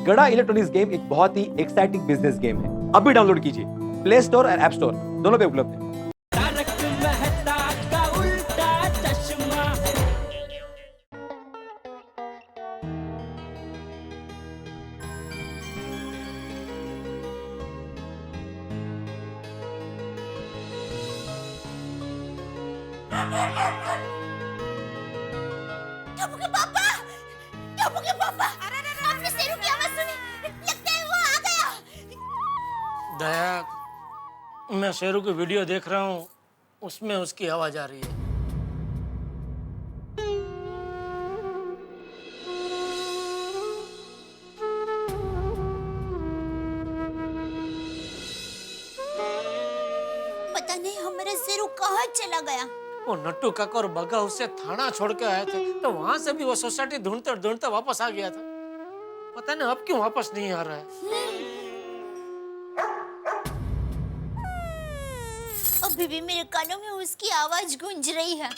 गड़ा electronics game एक बहुत ही एक्साइटिंग बिजनेस गेम है। अभी डाउनलोड कीजिए, प्ले स्टोर और ऐप स्टोर दोनों पे उपलब्ध है। आपने शेरू की आवाज सुनी? लगता है वो आ गया। दया, मैं शेरू की वीडियो देख रहा हूँ, उसमें उसकी आवाज आ रही है। पता नहीं हमारा शेरू कहाँ चला गया। वो नट्टू काका और बग्गा उससे थाना छोड़ के आए थे, तो वहां से भी वो सोसाइटी ढूंढते ढूंढते वापस आ गया था। पता नहीं अब क्यों वापस नहीं आ रहा है। अभी भी मेरे कानों में उसकी आवाज गूंज रही है।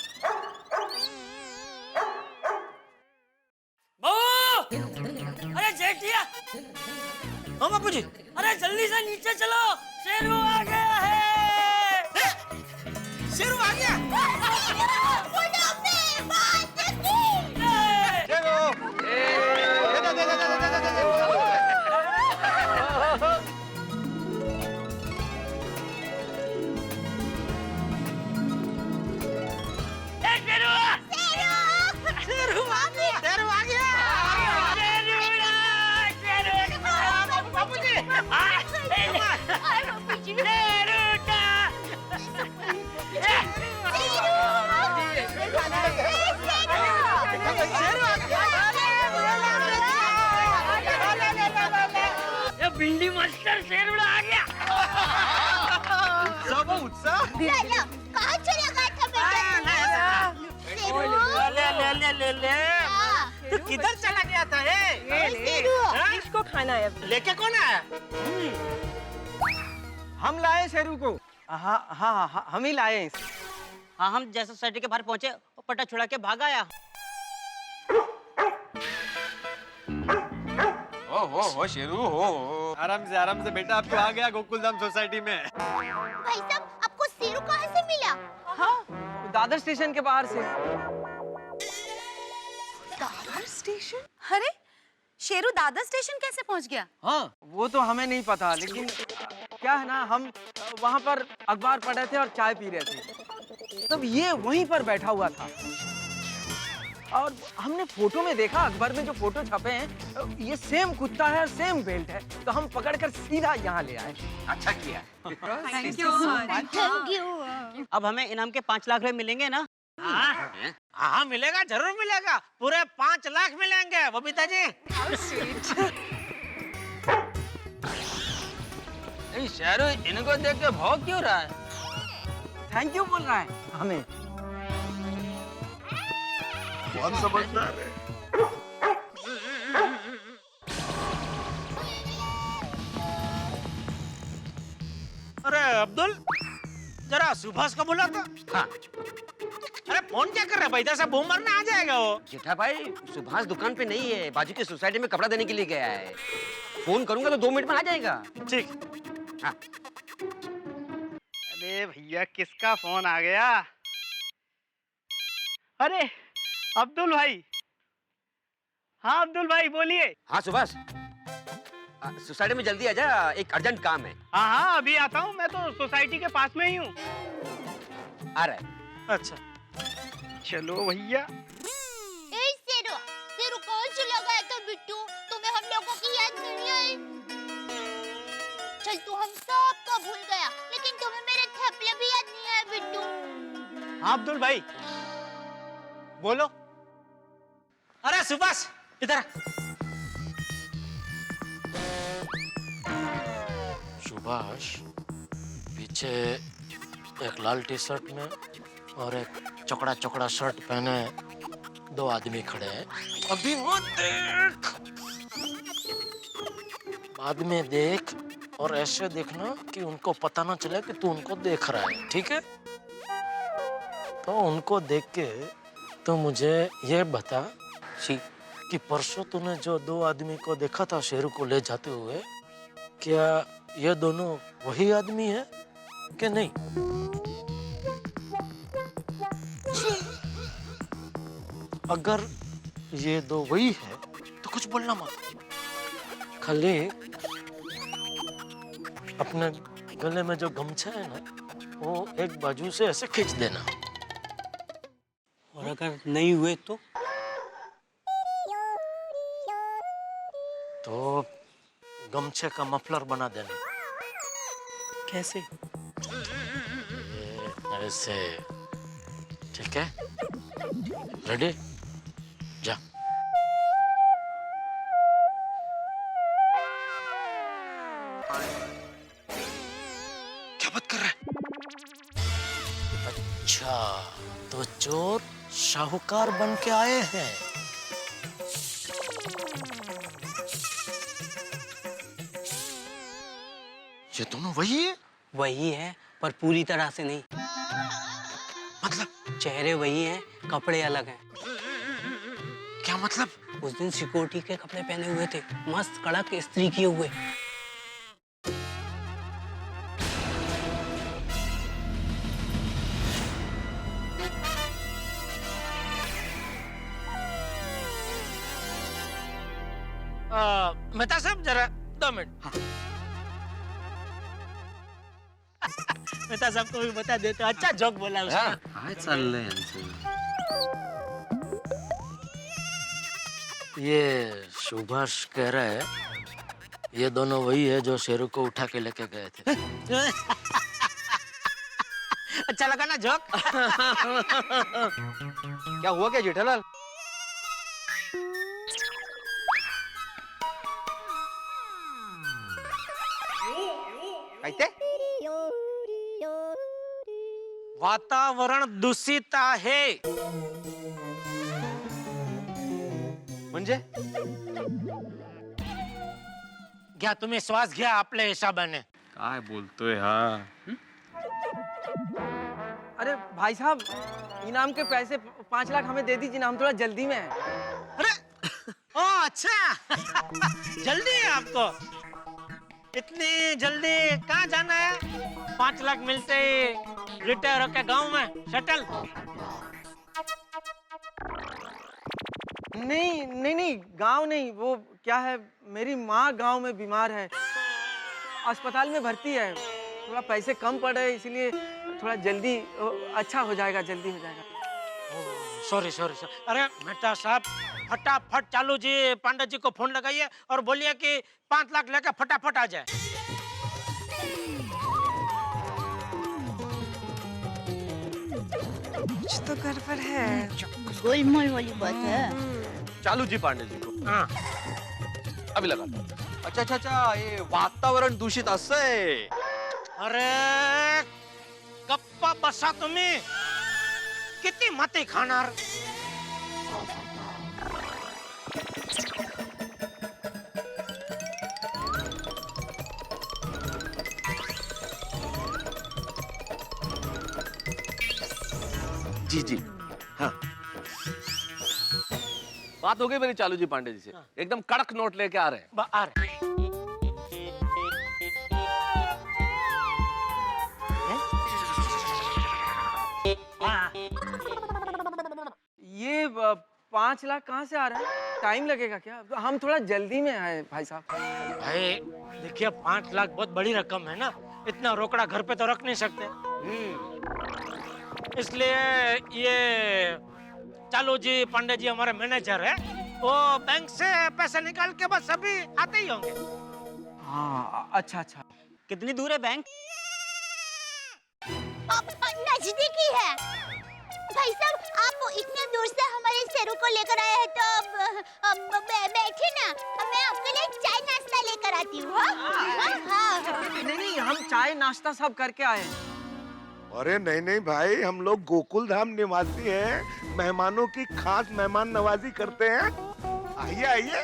अरे जेठिया, हाँ बापू जी, अरे जल्दी से नीचे चलो, शेरू आ गया है। शेरू आ गया। भिंडी मास्टर शेरू आ गया। उत्साह कहाँ चला गया था ले तो किधर चला गया था ये इसको खाना है। लेके कौन आया? हम लाए शेरू को। हाँ हाँ हाँ हम ही लाए इसे। हाँ, हम जैसे सोसाइटी के बाहर पहुंचे पट्टा छुड़ा के भाग आया। हो शेरू हो। आराम से बेटा, अब तो आ गया गोकुलधाम सोसाइटी में। भाई साहब, आपको शेरू कहाँ से मिला? हाँ दादर स्टेशन के बाहर से। दादर स्टेशन? अरे शेरू दादर स्टेशन कैसे पहुंच गया? हाँ वो तो हमें नहीं पता, लेकिन क्या है ना, हम वहाँ पर अखबार पढ़ रहे थे और चाय पी रहे थे, तब ये वहीं पर बैठा हुआ था और हमने फोटो में देखा, अखबार में जो फोटो छपे हैं, ये सेम कुत्ता है और सेम बेल्ट है, तो हम पकड़कर सीधा यहाँ ले आए। अच्छा किया। Thank you. Thank you. अब हमें इनाम के 5 लाख रुपए मिलेंगे ना? हाँ मिलेगा, जरूर मिलेगा, पूरे 5 लाख मिलेंगे बबीता जी। शेरू इनको देख के भौंक क्यों रहा है? थैंक यू बोल रहा है हमें। कौन समझदार है? अरे अब्दुल, जरा सुभाष को बुला तो। हाँ। अरे फोन क्या कर रहा है भाई? इधर से बूम मारने आ जाएगा वो। जेठा भाई, सुभाष दुकान पे नहीं है, बाजू की सोसाइटी में कपड़ा देने के लिए गया है। फोन करूंगा तो 2 मिनट में आ जाएगा। ठीक। हाँ। अरे भैया, किसका फोन आ गया? अरे अब्दुल भाई। हाँ अब्दुल भाई बोलिए। हाँ सुभाष, सोसाइटी में जल्दी आ जा, एक अर्जेंट काम है। हाँ हाँ अभी आता हूँ, मैं तो सोसाइटी के पास में ही हूँ। आ रहा है। अच्छा चलो भैया। शेरू, शेरू कहाँ चला गया था बिट्टू? तुम्हें हम लोगों की याद नहीं आई? चल तू हम सब का भूल गया, लेकिन तुम्हें मेरे थपले भी याद नहीं आए बिट्टू। हाँ अब्दुल भाई बोलो। अरे सुभाष इधर। सुभाष, पीछे एक लाल टी शर्ट में और एक चौकड़ा चौकड़ा शर्ट पहने 2 आदमी खड़े हैं। अभी मत देख, बाद में देख, और ऐसे देखना कि उनको पता ना चले कि तू उनको देख रहा है, ठीक है? तो उनको देख के तो मुझे ये बता कि परसों तूने जो 2 आदमी को देखा था शेरू को ले जाते हुए, क्या ये दोनों वही आदमी है कि नहीं? अगर ये 2 वही है तो कुछ बोलना मत, खाली अपने गले में जो गमछा है ना वो एक बाजू से ऐसे खींच देना। और अगर नहीं हुए तो गमछे का मफलर बना देना। कैसे? ये ऐसे, ठीक है? रेडी? जा। क्या बात कर रहा है? अच्छा, तो चोर शाहूकार बन के आए हैं। ये दोनों वही है? वही है, पर पूरी तरह से नहीं। मतलब चेहरे वही हैं, कपड़े अलग हैं। क्या मतलब? उस दिन सिक्योरिटी के कपड़े पहने हुए थे, मस्त कड़क इस्त्री किए हुए। मेहता साहब जरा 2 मिनट। मेहता साहब को भी बता देते, अच्छा जोक बोला उसने। काय चाललंय यांचं? ये सुभाष कह रहा है ये दोनों वही है जो शेरू को उठा के लेके गए थे। अच्छा लगा ना जोक? क्या हुआ क्या जेठालाल? काय वातावरण दूषित आहे। म्हणजे? घ्या तुम्ही श्वास घ्या आपल्या हिशोबाने। काय बोलतोय हा? अरे भाई साहब, इनाम के पैसे 5 लाख हमें दे दीजिए ना, हम थोड़ा जल्दी में हैं। अरे ओ अच्छा जल्दी है आपको? इतनी जल्दी कहाँ जाना है? 5 लाख मिलते ही रिटायर होके गांव में सेटल। नहीं नहीं नहीं, गांव नहीं, वो क्या है, मेरी माँ गांव में बीमार है, अस्पताल में भर्ती है, थोड़ा पैसे कम पड़ रहे, इसलिए थोड़ा जल्दी अच्छा हो जाएगा, जल्दी हो जाएगा। Sorry sorry sorry. अरे मेहता साहब फटाफट चालू जी पांडे जी को फोन लगाइए और बोलिए कि 5 लाख लेकर फटाफट आ जाए। कुछ तो गड़बड़ है। गोलमाल वाली बात है। चालू जी पांडे जी को हाँ अभी लगा। अच्छा अच्छा अच्छा, ये वातावरण दूषित असं आहे। अरे गप्पा बसा तुम्ही, किती माती खाणार? जी जी हाँ, बात हो गई मेरी चालू जी पांडे जी से। एकदम कड़क नोट लेके आ रहे हैं। आ रहे। ये 5 लाख कहाँ से आ रहा है? टाइम लगेगा क्या? हम थोड़ा जल्दी में आए भाई साहब। भाई देखिए 5 लाख बहुत बड़ी रकम है ना, इतना रोकड़ा घर पे तो रख नहीं सकते। इसलिए ये चालू जी पांडे जी हमारे मैनेजर है, वो बैंक से पैसे निकाल के बस अभी आते ही होंगे। हाँ अच्छा अच्छा। कितनी दूर है बैंक? नजदीकी है भाई साहब। आप इतने दूर से हमारे शेरू को लेकर आए हैं तो बैठे ना, मैं आपके लिए चाय नाश्ता लेकर आती हूँ। नहीं नहीं, हम चाय नाश्ता सब करके आए हैं। अरे नहीं नहीं भाई, हम लोग गोकुल धाम निवासी हैं, मेहमानों की खास मेहमान नवाजी करते हैं। आइए आइए,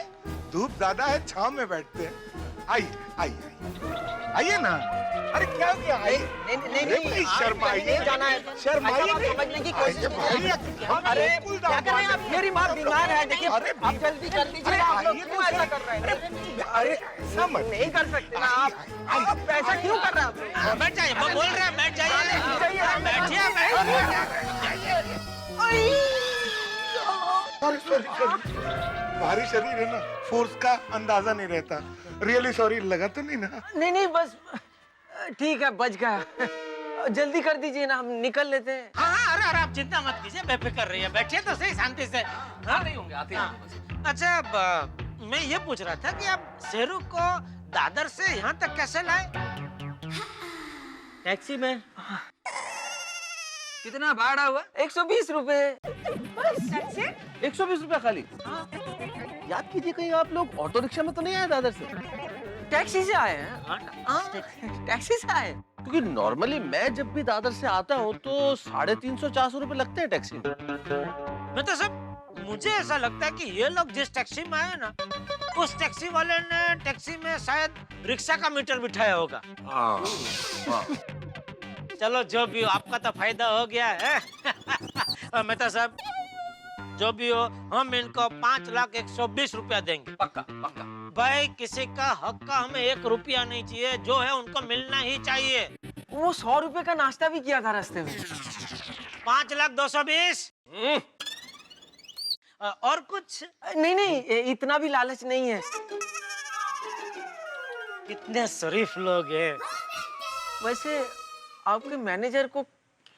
धूप ज्यादा है, छांव में बैठते हैं। आइए आइए आइए ना। अरे क्या हो गया? आइए। नहीं शर्माइए नहीं जाना है। शर्माइए ऐसा बात नहीं। समझने की कोशिश आइए, हम अरे गोकुल क्या धाम कर रहे हैं आप? वाले। मेरी माँ बीमार है, देखिए अरे आप जल्दी कर दीजिए ना, आप लोग आइए क्यों तो ऐसा सही। कर रहे हैं? अरे ऐसा मत। नहीं कर सकते ना आप ऐसा क्यों कर रहे हैं आप? बैठ जाइए, वो बोल रहे हैं बैठ जाइए। बैठिए, भारी शरीर है ना, फोर्स का अंदाजा नहीं रहता। रियली सॉरी, लगा तो नहीं ना? नहीं बस ठीक है, बच गया। जल्दी कर दीजिए ना, हम निकल लेते हैं। हाँ, अरे आप चिंता मत कीजिए, बेफिक्र रहिए, बैठिए तो सही शांति से। आते ही होंगे, आते ही होंगे बस। अच्छा, अब मैं ये पूछ रहा था कि आप शेरू को दादर से यहाँ तक कैसे लाए? टैक्सी में। कितना भाड़ा हुआ? 120 रुपए। 120 रुपया खाली। याद कीजिए, कहीं आप लोग ऑटो रिक्शा में तो नहीं आए दादर से? टैक्सी से आए हैं। टैक्सी से आए। क्योंकि नॉर्मली मैं जब भी दादर से आता हूँ तो 350-400 रुपए लगते हैं टैक्सी में। मैं तो सब मुझे ऐसा लगता है कि ये लोग जिस टैक्सी में आए ना, उस टैक्सी वाले ने टैक्सी में शायद रिक्शा का मीटर बिठाया होगा। चलो जो भी हो, आपका तो फायदा हो गया है। मेहता साहब, जो भी हो, हम इनको 5,120 रुपया देंगे। पक्का पक्का। भाई, किसी का हक का हमें 1 रुपया नहीं चाहिए, जो है उनको मिलना ही चाहिए। वो 100 रुपए का नाश्ता भी किया था रास्ते में। 5,220। और कुछ? नहीं इतना भी लालच नहीं है। कितने शरीफ लोग हैं। वैसे आपके मैनेजर को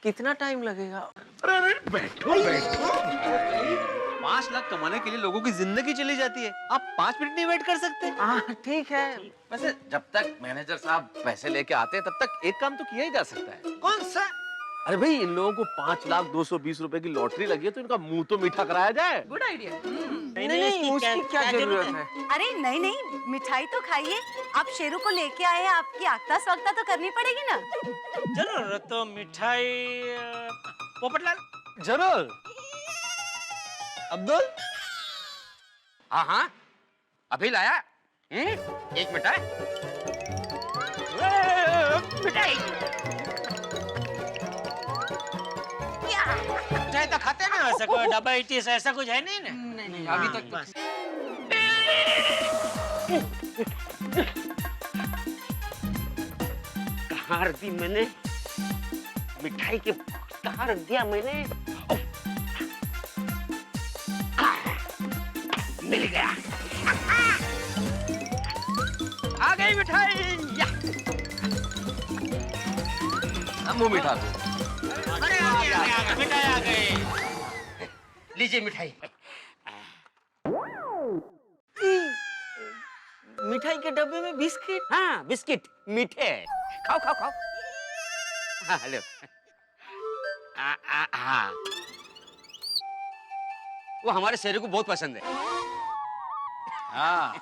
कितना टाइम लगेगा? अरे बैठो बैठो। 5 लाख कमाने के लिए लोगों की जिंदगी चली जाती है, आप 5 मिनट नहीं वेट कर सकते? हाँ ठीक है। वैसे जब तक मैनेजर साहब पैसे लेके आते हैं तब तक एक काम तो किया ही जा सकता है। कौन सा? अरे भाई, इन लोगों को 5,220 रुपए की लॉटरी लगी है तो इनका मुंह तो मीठा कराया जाए। Good idea. नहीं उसकी क्या जरूरत है? अरे नहीं मिठाई तो खाइए। आप शेरू को लेके आए हैं, आपकी आगता स्वागता तो करनी पड़ेगी ना। जरूर, तो मिठाई पोपटलाल। जरूर। अब्दुल। हाँ अभी लाया। एक मिनट है। मिठाई मिठाई तो खाते ना, ऐसा कोई डायबिटीज ऐसा कुछ है नहीं ना? नहीं अभी तक तो। बस। कहाँ रख दी मैंने मिठाई के? कहाँ रख दिया मैंने? मिल गया। आ गई मिठाई। मुंह मीठा। अरे आ गए, मिठाई आ गई। लीजिए मिठाई। मिठाई के डब्बे में बिस्किट। हाँ, बिस्किट मीठे। खाओ खाओ खाओ। हाँ हेलो। हाँ, वो हमारे शेरू को बहुत पसंद है। हाँ।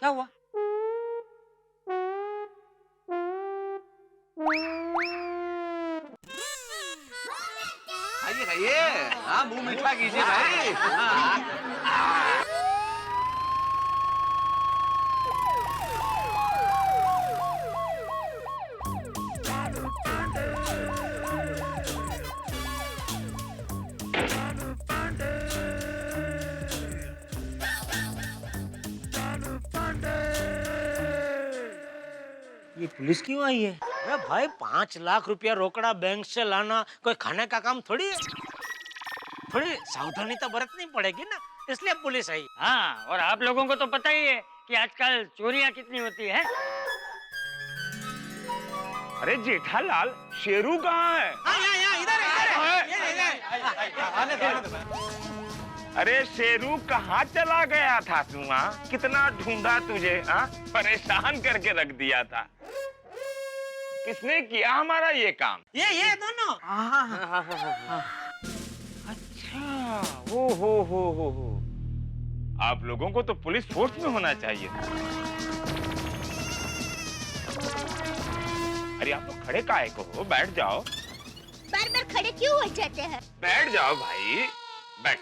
क्या हुआ? खाइए खाइए। हाँ, मुंह मीठा कीजिए भाई। हाँ। ये पुलिस क्यों आई है? अरे भाई, 5 लाख रुपया रोकड़ा बैंक से लाना कोई खाने का काम थोड़ी है। थोड़ी सावधानी तो बरतनी पड़ेगी ना, इसलिए पुलिस आई। हाँ, और आप लोगों को तो पता ही है कि आजकल चोरियां कितनी होती है। अरे जेठालाल, शेरू कहाँ है? अरे शेरू कहाँ चला गया था तू? कितना ढूंढा तुझे, परेशान करके रख दिया था। किसने किया हमारा ये काम? ये दोनों। अच्छा, हो। आप लोगों को तो पुलिस फोर्स में होना चाहिए। अरे आप लोग खड़े काहे को हो? बैठ जाओ। बार बार खड़े क्यों हो जाते हैं? बैठ जाओ भाई। बैठ।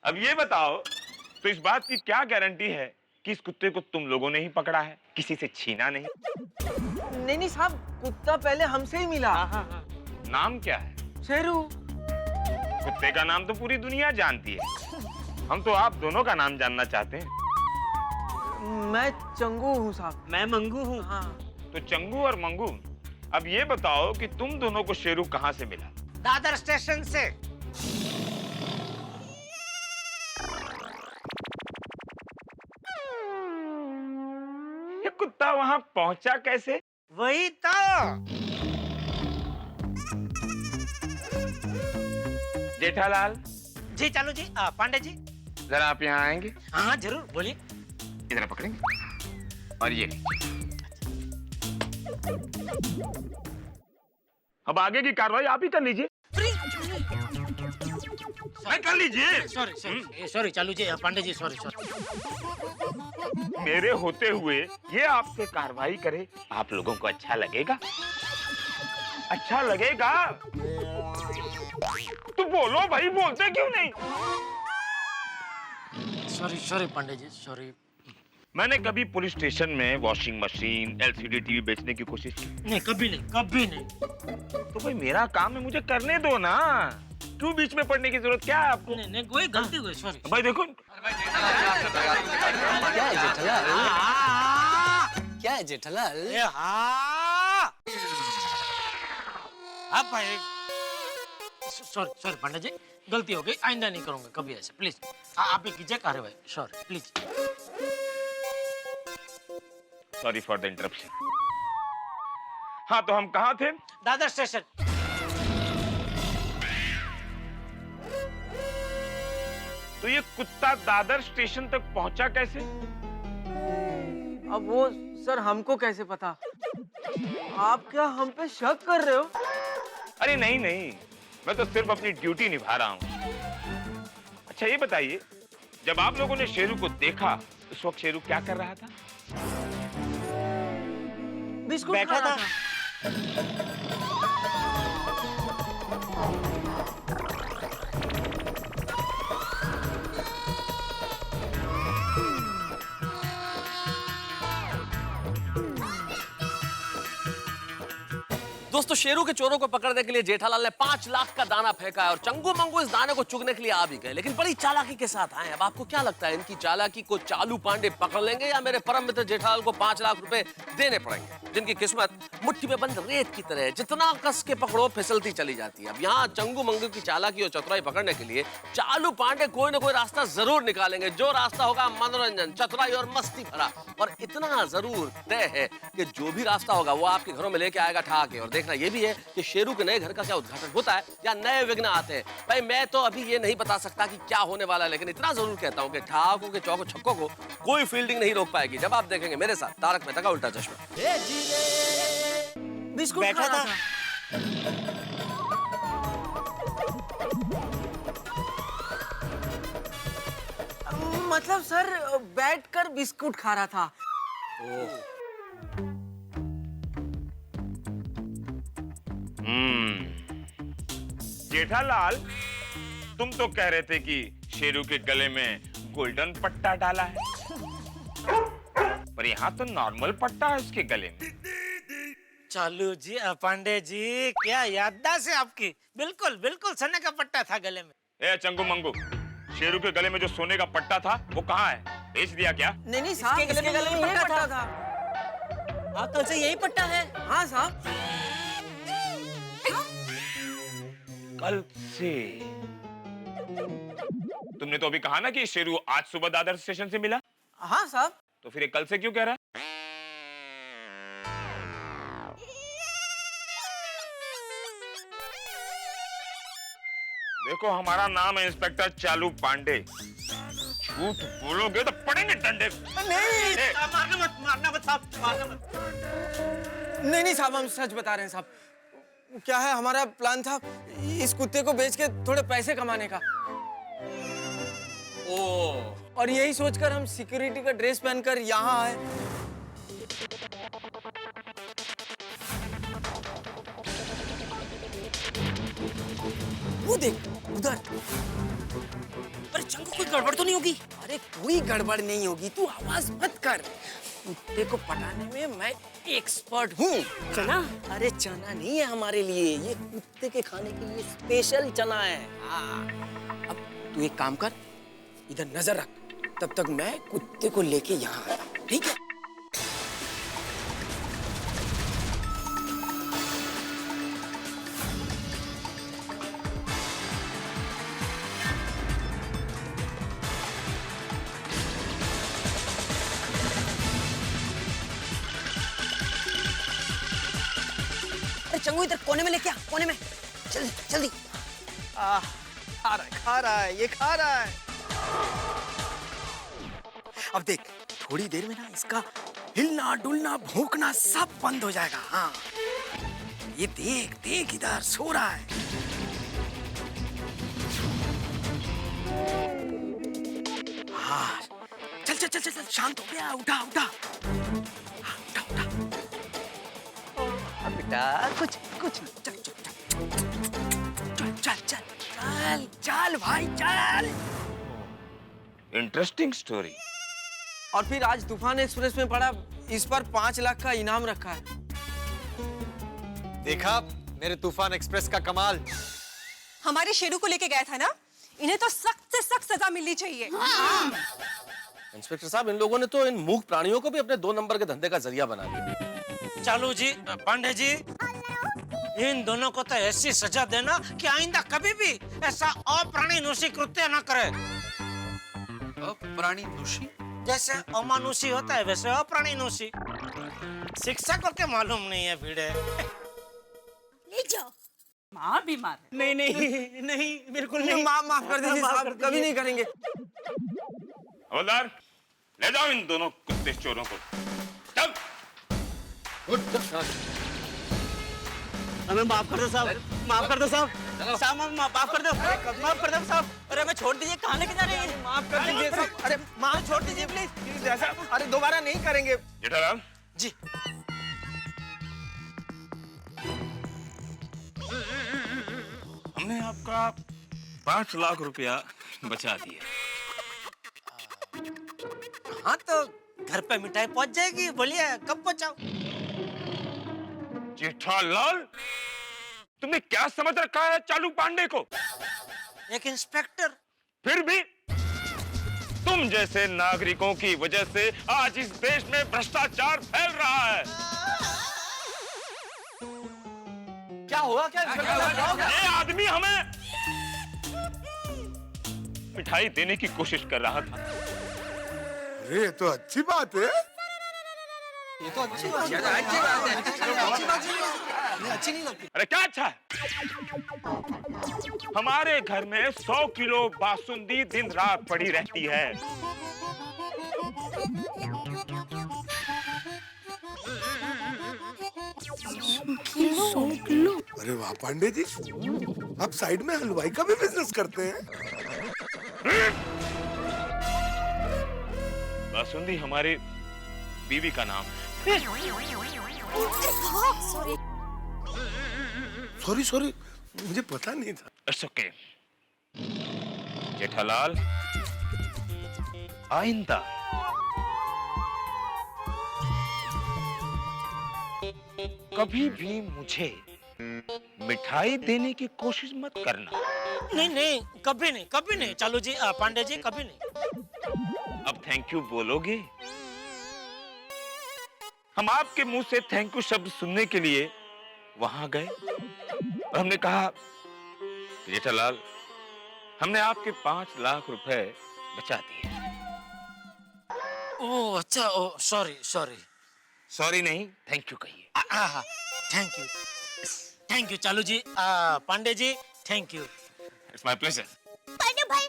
अब ये बताओ, तो इस बात की क्या गारंटी है कि इस कुत्ते को तुम लोगों ने ही पकड़ा है, किसी से छीना नहीं? नहीं साहब, कुत्ता पहले हमसे ही मिला। नाम क्या है? शेरू। कुत्ते का नाम तो पूरी दुनिया जानती है, हम तो आप दोनों का नाम जानना चाहते हैं। मैं चंगू हूँ साहब। मैं मंगू हूँ। हाँ। तो चंगू और मंगू, अब ये बताओ कि तुम दोनों को शेरू कहाँ से मिला? दादर स्टेशन से। ये कुत्ता वहाँ पहुंचा कैसे? वही तो। जेठालाल जी चालू जी, पांडे जी। जरा आप यहाँ आएंगे। हाँ जरूर, बोलिए। इधर पकड़ेंगे और ये अब आगे की कार्रवाई आप ही कर लीजिए। कर लीजिए। सॉरी चालू जी, पांडे जी सॉरी। मेरे होते हुए ये आपसे कार्रवाई करे, आप लोगों को अच्छा लगेगा? अच्छा लगेगा तो बोलो भाई, बोलते क्यों नहीं? Sorry Pandey ji sorry. मैंने कभी पुलिस स्टेशन में वॉशिंग मशीन, एलसीडी टीवी बेचने की कोशिश की? नहीं, कभी नहीं। तो भाई मेरा काम है, मुझे करने दो ना, क्यों बीच में पड़ने की जरूरत क्या है आपको? नहीं कोई गलती हुई, सॉरी। भाई देखो, क्या है जेठालाल? आप भाई सॉरी पांडे जी, गलती हो गई, आइंदा नहीं करूंगा कभी ऐसे, प्लीज। आप ही कीजिए कार्रवाई, sorry please. Sorry for the interruption. हाँ, तो हम कहाँ थे? दादर स्टेशन। तो ये कुत्ता दादर स्टेशन तक पहुंचा कैसे? अब वो सर हमको कैसे पता? आप क्या हम पे शक कर रहे हो? अरे नहीं, मैं तो सिर्फ अपनी ड्यूटी निभा रहा हूँ। अच्छा ये बताइए, जब आप लोगों ने शेरू को देखा, उस वक्त शेरू क्या कर रहा था? बिस्कुट बैठा खा रहा था। दोस्तों, शेरू के चोरों को पकड़ने के लिए जेठालाल ने 5 लाख का दाना फेंका है और चंगू मंगू इस दाने को चुगने के लिए आ भी गए, लेकिन बड़ी चालाकी के साथ आए। अब आपको क्या लगता है, इनकी चालाकी को चालू पांडे पकड़ लेंगे या मेरे परम मित्र जेठालाल को 5 लाख रुपए देने पड़ेंगे, जिनकी किस्मत मुट्ठी में बंद रेत की तरह है, जितना कस के पकड़ो फिसलती चली जाती है। अब यहाँ चंगू मंगू की चालाकी और चतुराई पकड़ने के लिए चालू पांडे कोई ना कोई रास्ता जरूर निकालेंगे, जो रास्ता होगा मनोरंजन, चतुराई और मस्ती भरा। और इतना जरूर तय है कि जो भी रास्ता होगा वो आपके घरों में लेके आएगा ठा के। और देखना ये भी है कि शेरू के नए घर का क्या उद्घाटन होता है या नए विघ्न आते हैं। भाई मैं तो अभी ये नहीं बता सकता कि क्या होने वाला है, लेकिन इतना जरूर कहता हूं कि ठाकों के चौको छक्कों को कोई फील्डिंग नहीं रोक पाएगी जब आप देखेंगे मेरे साथ तारक मेहता का उल्टा चश्मा। बिस्कुट बैठा खा रहा था। मतलब सर बैठकर बिस्कुट खा रहा था। जेठालाल, तुम तो कह रहे थे कि शेरू के गले में गोल्डन पट्टा डाला है, पर यहाँ तो नॉर्मल पट्टा है उसके गले में। चालू जी, पांडे जी, क्या याददाश्त है आपकी। बिल्कुल सोने का पट्टा था गले में। ए चंगू मंगू, शेरू के गले में जो सोने का पट्टा था वो कहाँ है? बेच दिया क्या? नहीं साहब, इसके गले में यही पट्टा था। हाँ, कल से यही पट्टा है। हाँ साहब। कल से? तुमने तो अभी कहा ना कि शेरू आज सुबह दादर स्टेशन से मिला। हाँ साहब। तो फिर ये कल से क्यों कह रहा है? देखो, हमारा नाम है इंस्पेक्टर चालू पांडे, झूठ बोलोगे तो पड़ेंगे डंडे। नहीं मारना मत साहब, मारना मत। नहीं साहब, हम सच बता रहे हैं साहब। क्या है, हमारा प्लान था इस कुत्ते को बेच के थोड़े पैसे कमाने का। और यही सोचकर हम सिक्योरिटी का ड्रेस पहनकर यहाँ आए। वो देख उधर। अरे चंगू, कोई गड़बड़ तो नहीं होगी? अरे कोई गड़बड़ नहीं होगी, तू आवाज मत कर। कुत्ते को पटाने में मैं एक्सपर्ट हूँ। चना? अरे चना नहीं है हमारे लिए, ये कुत्ते के खाने के लिए स्पेशल चना है। हाँ। अब तू एक काम कर, इधर नजर रख, तब तक मैं कुत्ते को लेके यहाँ आया, ठीक है? चंगू इधर कोने में लेके आ, कोने में। जल्दी जल्दी। खा रहा है, ये खा रहा है। अब देख, थोड़ी देर में ना इसका हिलना डुलना भौंकना सब बंद हो जाएगा। हाँ, ये देख देख इधर सो रहा है। हाँ, चल चल चल चल, चल शांत हो गया, उठा उठा। हाँ, उठा उठा। बेटा कुछ कुछ चल चल चल चल चल चल चल भाई चल। Interesting story. और फिर आज तूफान एक्सप्रेस में पड़ा, इस पर 5 लाख का इनाम रखा है। देखा मेरे तूफान एक्सप्रेस का कमाल। हमारे शेरू को लेके गया था ना, इन्हें तो सख्त से सख्त सजा मिलनी चाहिए। इंस्पेक्टर साहब, इन लोगों ने तो इन मूक प्राणियों को भी अपने 2 नंबर के धंधे का जरिया बना दिया। चालू जी, पांडे जी, इन दोनों को तो ऐसी सजा देना कि आइंदा कभी भी ऐसा अप्राणीनुषी कृत्य न करे। अप्राणीनुषी? जैसे अमानुषी होता है वैसे अप्राणीनुषी। शिक्षकों के मालूम नहीं है भिड़े। ले जाओ। माँ बीमार है। नहीं नहीं नहीं, बिल्कुल नहीं। माफ कर दीजिए साहब, कभी नहीं करेंगे। हवलदार, ले जाओ इन दोनों कुत्ते चोरों को। चल। हमें माफ कर दो साहब, माफ कर दो साहब, साहब माफ कर दो, माफ कर दो साहब। अरे हमें छोड़ दीजिए, कहाँ लेके जा रहे हैं? माफ कर दीजिए साहब। अरे माँ छोड़ दीजिए प्लीज। अरे दोबारा नहीं करेंगे। जेठालाल जी। हमने आपका 5 लाख रुपया बचा दिया। हाँ तो घर पे मिठाई पहुंच जाएगी, बोलिए कब पहुंचाओ? जेठालाल, तुमने क्या समझ रखा है चालू पांडे को? एक इंस्पेक्टर। फिर भी तुम जैसे नागरिकों की वजह से आज इस देश में भ्रष्टाचार फैल रहा है। क्या हुआ? क्या ये आदमी हमें मिठाई देने की कोशिश कर रहा था। अरे ये तो अच्छी बात है। ये तो अच्छी बात है। अच्छी बात है। अच्छी नहीं लगती। अरे क्या अच्छा है? हमारे घर में 100 किलो बासुंदी दिन रात पड़ी रहती है। अरे वाह पांडे जी, आप साइड में हलवाई का भी बिजनेस करते हैं? बासुंदी हमारी बीवी का नाम है। सॉरी सॉरी, मुझे पता नहीं था। It's okay. जेठालाल, आइंदा कभी भी मुझे मिठाई देने की कोशिश मत करना। नहीं नहीं, कभी नहीं, कभी नहीं। चालू जी, पांडे जी, कभी नहीं। अब थैंक यू बोलोगे? हम आपके मुंह से थैंक यू शब्द सुनने के लिए वहां गए और हमने कहा, जेठालाल, हमने आपके 5 लाख रुपए बचा दिए। ओह अच्छा, ओह सॉरी सॉरी। सॉरी नहीं, थैंक यू कहिए। थैंक यू, थैंक यू चालू जी, Pandey ji, thank you. It's my pleasure. Pandey भाई,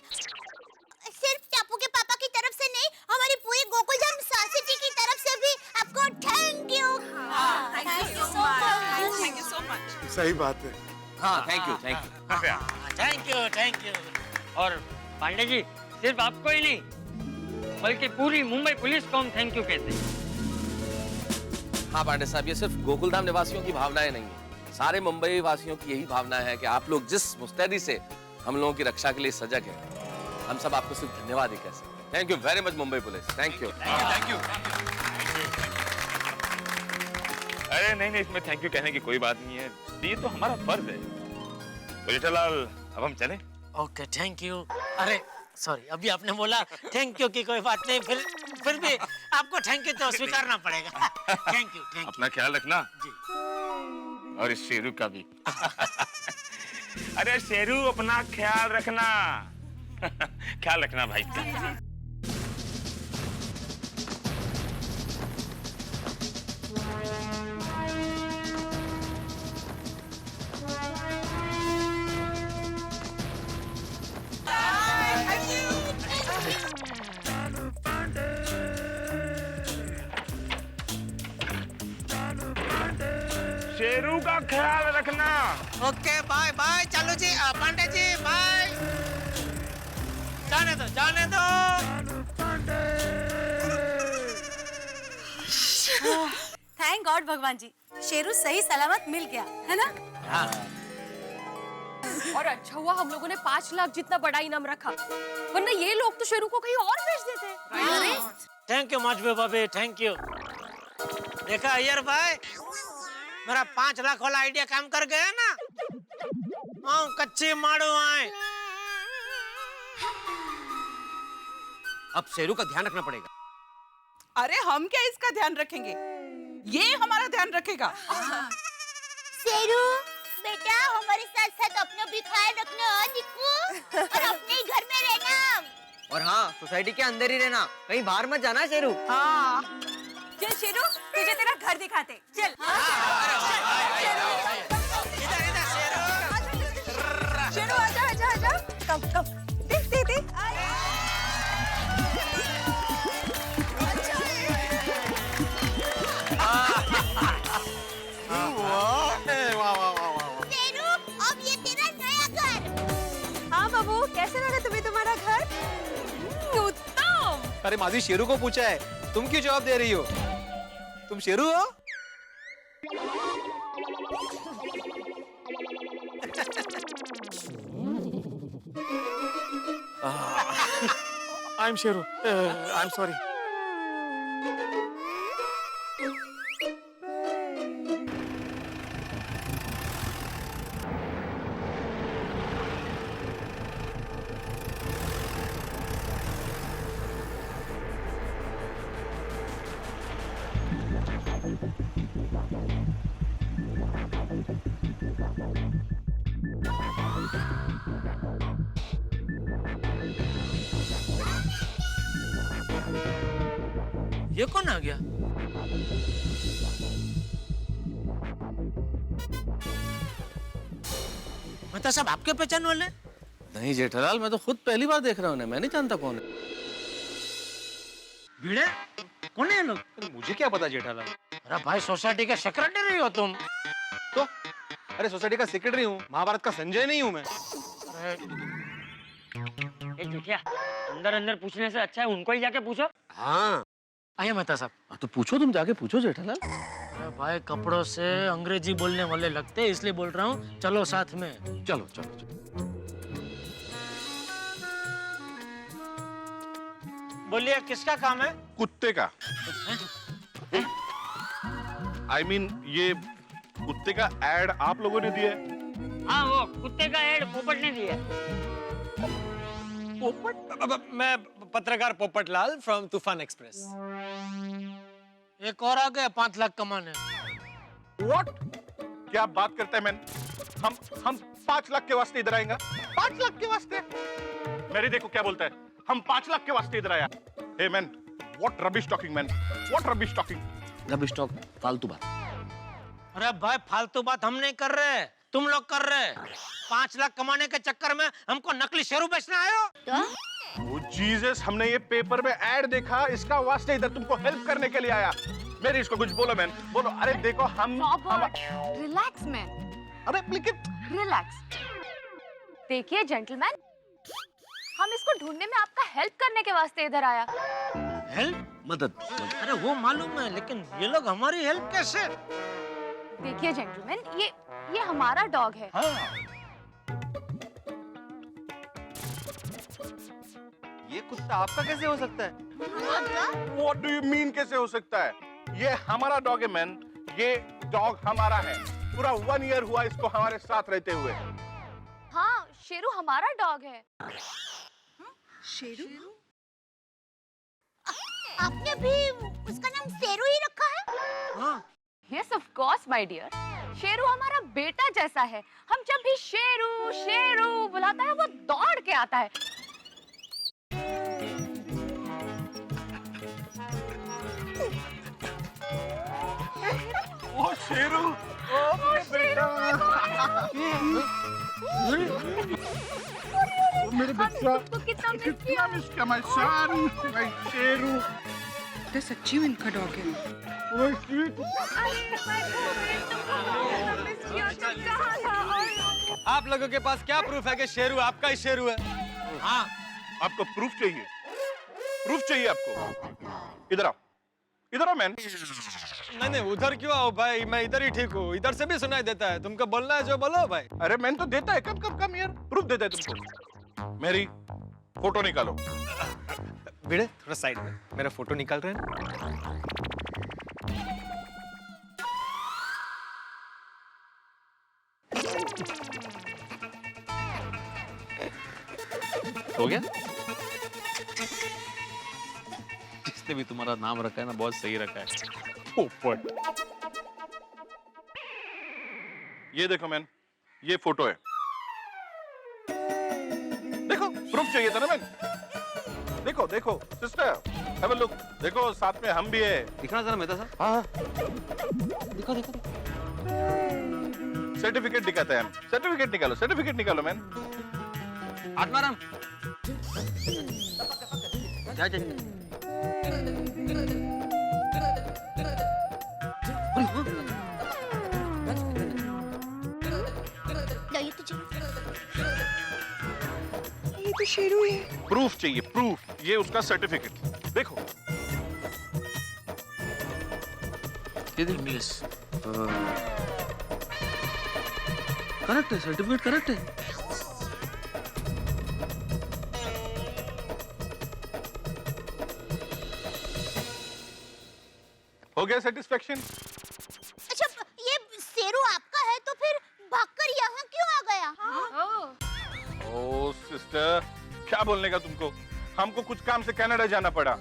सिर्फ टापू के पापा की तरफ से नहीं, हमारी पूरी गोकुलधाम सोसाइटी की तरफ से भी आपको thank you. Thank you so much. सही बात है। हाँ, thank you, thank you. Thank you, thank you. और पांडे जी, सिर्फ आपको ही नहीं बल्कि पूरी मुंबई पुलिस को हम थैंक यू कहते हैं। हाँ पांडे साहब, ये सिर्फ गोकुलधाम निवासियों की भावनाएं नहीं है, सारे मुंबई वासियों की यही भावना है कि आप लोग जिस मुस्तैदी से हम लोगों की रक्षा के लिए सजग है। हम सब आपको सिर्फ धन्यवाद ही कह सकते। Thank you very much Mumbai police, thank you. Thank you. अरे नहीं, इसमें थैंक यू कहने की कोई बात नहीं है, ये तो हमारा फर्ज है। तो जेठालाल अब हम चलें? Okay, thank you. अरे सॉरी, अभी आपने बोला थैंक यू की कोई बात नहीं, फिर भी आपको थैंक यू तो स्वीकारना पड़ेगा। Thank you. अपना ख्याल रखना जी। और इस शेरू का भी। अरे शेरू, अपना ख्याल रखना। ख्याल रखना भाई। शेरू का ख्याल रखना। Okay, bye bye. चलो जी, पांडे जी बाय। जाने दो, जाने दो। थैंक गॉड भगवान जी, शेरू सही सलामत मिल गया, है ना? हाँ। और अच्छा हुआ हम लोगों ने 5 लाख जितना बड़ा इनाम रखा, वरना ये लोग तो शेरू को कहीं और बेच देते। थैंक यू मजबू भाभी, थैंक यू। देखा अय्यर भाई, मेरा 5 लाख वाला आइडिया काम कर गया ना। हाँ, कच्चे मारो आए। अब शेरू का ध्यान रखना पड़ेगा। अरे हम क्या इसका ध्यान रखेंगे, ये हमारा ध्यान रखेगा। शेरू बेटा, हमारे साथ साथ अपना भी ख्याल रखना निक्कू, और अपने ही घर में रहना। और हाँ, सोसाइटी के अंदर ही रहना, कहीं बाहर मत जाना शेरू। हाँ। चल शेरू, तुझे तेरा घर दिखाते। चल। शेरू आजा आजा आजा। कम कम। देख देख देख। शेरू, अब ये तेरा नया घर। हाँ बाबू, कैसे लगा तुम्हें तुम्हारा घर? उत्तम। अरे माधवी, शेरू को पूछा है, तुम क्यों जवाब दे रही हो? तुम शेरू हो? I am Sheru, I am sorry. ये कौन आ गया? मेहता साहब, आपके पहचान वाले? नहीं जेठालाल, मैं तो खुद पहली बार देख रहा हूँ, मैं नहीं जानता कौन है। भिड़े, कौन है ये लोग? मुझे क्या पता जेठालाल। अरे भाई, सोसाइटी के सेक्रेटरी हो तुम? तो अरे सोसाइटी का सेक्रेटरी हूँ, महाभारत का संजय नहीं हूँ मैं। ए जुटिया, अंदर अंदर पूछने से अच्छा है उनको ही जाके पूछो। हाँ, आइए मेहता साहब। तो पूछो, तुम जाके पूछो जेठालाल। अरे भाई, कपड़ों से अंग्रेजी बोलने वाले लगते हैं, इसलिए बोल रहा हूँ। चलो साथ में। चलो चलो चलो। बोलिए, किसका काम है? कुत्ते का। आई मीन ये कुत्ते का एड आप लोगों ने दिया है? हाँ, वो कुत्ते का एड पोपट ने दिया। पोपट? मैं पत्रकार पोपट लाल फ्रॉम तूफान एक्सप्रेस। एक और आ गया 5 लाख कमाने। What? क्या बात करते हैं मैन? हम 5 लाख के वास्ते इधर आएंगे? 5 लाख के वास्ते? मेरी देखो क्या बोलता है, हम 5 लाख के वास्ते इधर आया। Hey man, what rubbish talking man? What rubbish talking? Rubbish talk, फालतू बात। अरे भाई, फालतू बात हम नहीं कर रहे, तुम लोग कर रहे। 5 लाख कमाने के चक्कर में हमको नकली शेरू बेचने आए हो? Oh Jesus, हमने ये पेपर में एड देखा, इसका वास्ते इधर तुमको हेल्प करने के लिए आया। मेरी इसको कुछ बोलो मैन, बोलो। अरे देखो रिलैक्स मैन। अरे लेकिन रिलैक्स। देखिए जेंटलमैन, हम इसको ढूंढने में आपका हेल्प करने के वास्ते इधर आया। हेल्प? मदद। अरे वो मालूम है, लेकिन ये लोग हमारी हेल्प कैसे? देखिए जेंटलमैन, ये हमारा डॉग है। हाँ। ये कुत्ता आपका कैसे हो सकता है? What do you mean कैसे हो सकता है? ये हमारा डॉग है मैन। ये डॉग हमारा है। पूरा 1 ईयर हुआ इसको हमारे साथ रहते हुए। हाँ, शेरू हमारा डॉग है। शेरू? आपने भी उसका नाम शेरू ही रखा है? हाँ। Yes, of course, my dear. Sheru हमारा बेटा जैसा है। हम जब भी शेरू शेरू बुलाता है वो दौड़ के आता है। ओ शेरू, ओ बेटा, मेरे बच्चा, कितना मिस किया माय सन, माय शेरू। तो सच्ची में इनका डॉग है। Oh sweet. आप लोगों के पास क्या प्रूफ है कि शेरू आपका ही शेरू है? हाँ, आपको प्रूफ चाहिए? प्रूफ चाहिए आपको? इधर आओ, इधर आओ मैन। नहीं, उधर क्यों आओ भाई, मैं इधर ही ठीक हूँ। इधर से भी सुनाई देता है। तुमको बोलना है जो बोलो भाई। अरे मैन तो देता है, कम यार, प्रूफ देता है तुमको। मेरी फोटो निकालो। भिड़े थोड़ा साइड में, मेरा फोटो निकाल रहे हैं। हो गया? जिसने भी तुम्हारा नाम रखा है ना, बहुत सही रखा है। पोपट। ये देखो मैन, ये फोटो है। देखो, प्रूफ चाहिए था ना मैन। देखो देखो सिस्टर, हैव अ लुक। देखो साथ में हम भी है। दिखना जरा मेहता साहब। हाँ, दिखो देखो। सर्टिफिकेट दिखाते हैं हम। सर्टिफिकेट निकालो मैन। आत्माराम। ये तो शेरू है। प्रूफ चाहिए, प्रूफ। ये उसका सर्टिफिकेट देखो। इंग्लिश करेक्ट है, सर्टिफिकेट करेक्ट है। हो गया सेटिस्फेक्शन? अच्छा, ये शेरू आपका है तो फिर भागकर यहाँ क्यों आ गया? ओ सिस्टर, क्या बोलने का तुमको? हमको कुछ काम से कनाडा जाना पड़ा।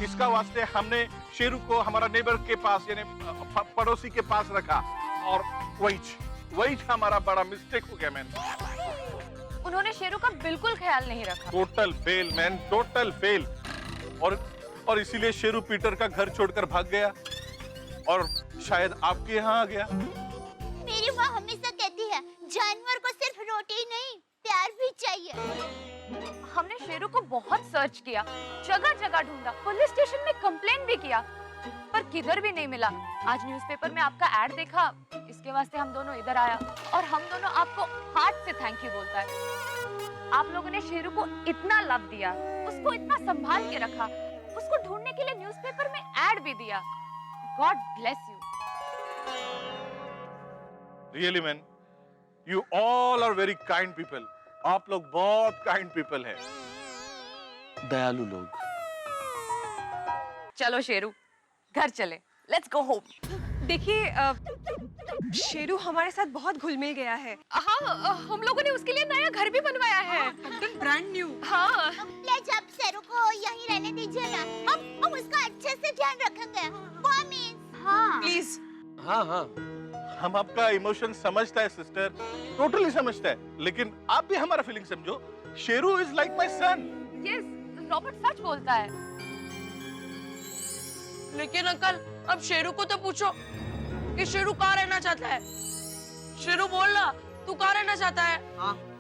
इसका वास्ते हमने शेरू को हमारा नेबर के पास यानी पड़ोसी के पास रखा और वही हमारा बड़ा मिस्टेक हो गया मैन। उन्होंने शेरू का बिल्कुल ख्याल नहीं रखा। Total fail man, total fail. और इसीलिए शेरू पीटर का घर छोड़कर भाग गया और शायद आपके यहाँ आ गया। मेरी माँ हमेशा कहती है जानवर को सिर्फ रोटी ही नहीं प्यार भी चाहिए। हमने शेरू को बहुत सर्च किया, जगह जगह ढूंढा, पुलिस स्टेशन में कंप्लेन भी किया, पर किधर भी नहीं मिला। आज न्यूज़पेपर में आपका ऐड देखा, इसके वास्ते हम दोनों इधर आया और हम दोनों आपको हार्ट से थैंक यू बोलता है। आप लोगों ने शेरू को इतना लव दिया, उसको इतना संभाल के रखा, उसको ढूंढने के लिए न्यूज़पेपर में ऐड भी दिया। God bless you. Really man, you all are very kind people. आप लोग बहुत काइंड पीपल हैं। दयालु लोग। चलो शेरू, घर चले। Let's go home. देखिए, शेरू हमारे साथ बहुत घुल मिल गया है। हाँ, हम लोगों ने उसके लिए नया घर भी बनवाया है, एकदम ब्रांड न्यू। हाँ। प्लीज आप शेरू को यहीं रहने दीजिए ना। हम उसका अच्छे से ध्यान रखेंगे। प्रॉमिस। हाँ। प्लीज। हाँ। हम आपका इमोशन समझता है सिस्टर, टोटली समझता है, लेकिन आप भी हमारा फीलिंग समझो। Sheru is like my son. Yes, Robert सच बोलता है। लेकिन अंकल, अब शेरू को तो पूछो कि शेरू कहाँ रहना चाहता है। शेरू बोलना, तू कहाँ रहना चाहता है?